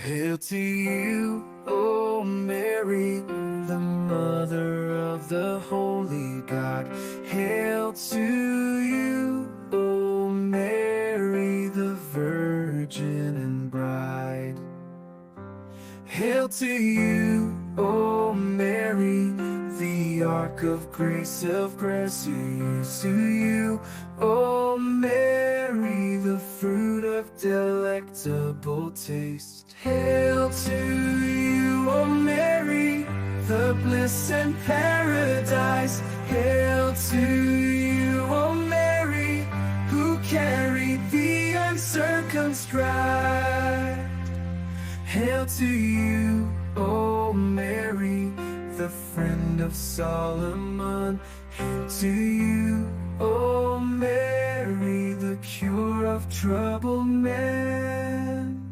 Hail to you, O Mary, the Mother of the Holy God. Hail to you, O Mary, the Virgin and Bride. Hail to you, O Mary, the Ark of Grace of grace. To you, O Mary, the fruit of delectable taste. Hail to you, O Mary, the bliss and paradise. Hail to you, O Mary, who carried the uncircumscribed. Hail to you, O Mary, the friend of Solomon. Hail to you, O Mary, the cure of troubled men.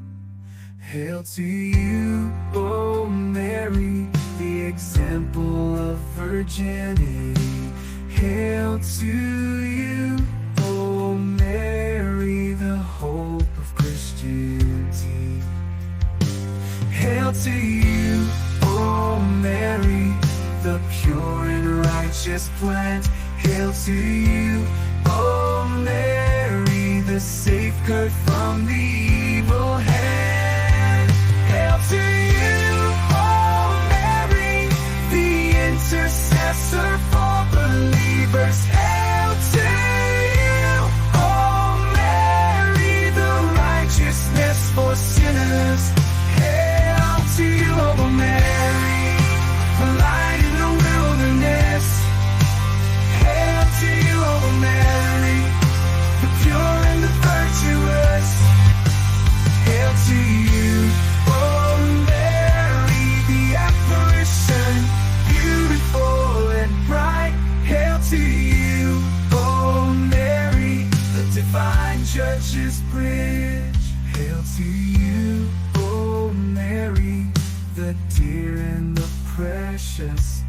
Hail to you, O Mary, the example of virginity. Hail to you, O Mary, the hope of Christianity. Hail to you, O Mary, the pure and righteous plant. Hail to you, O Mary, the safeguard from the evil hand. Hail to you, O Mary, the intercessor for believers. Hail to you, O Mary, the righteousness for sinners. Hail to you, O Mary, the light in the wilderness. Hail to you, O Mary, the pure and the virtuous. Hail to you, O Mary, the apparition, beautiful and bright. Hail to you, O Mary, the divine judge's bridge. Hail to you, O Mary, the dear and the precious.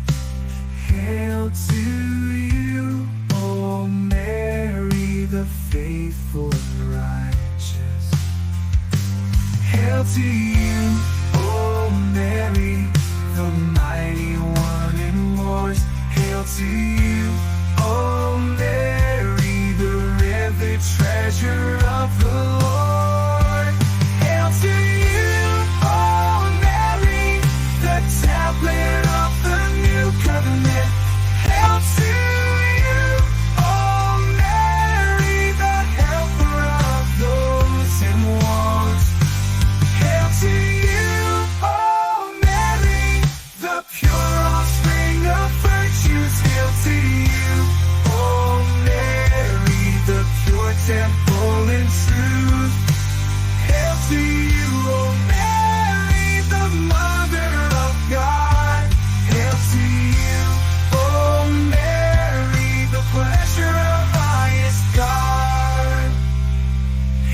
Hail to you, O Mary, the faithful and righteous. Hail to you, O Mary, the mighty one in wars. Hail to you, O Mary, the river treasure of the Lord. Hail to you, O Mary, the tablet of the new covenant. Hail to you, O Mary, the helper of those in want. Hail to you, O Mary, the pure offspring of virtues. Hail to you, O Mary, the pure temple in truth. Hail to you, O Mary, the Mother of God. Hail to you, O Mary, the pleasure of highest God.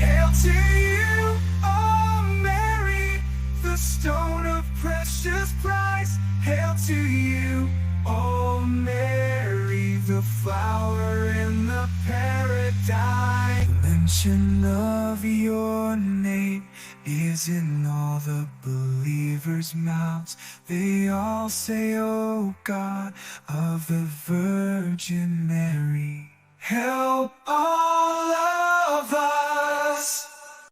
Hail to you, O Mary, the stone of precious price. Hail to you, O Mary, the flower in the paradise. The mention of your name is in all the believers' mouths. They all say, O God of the Virgin Mary, help all of us.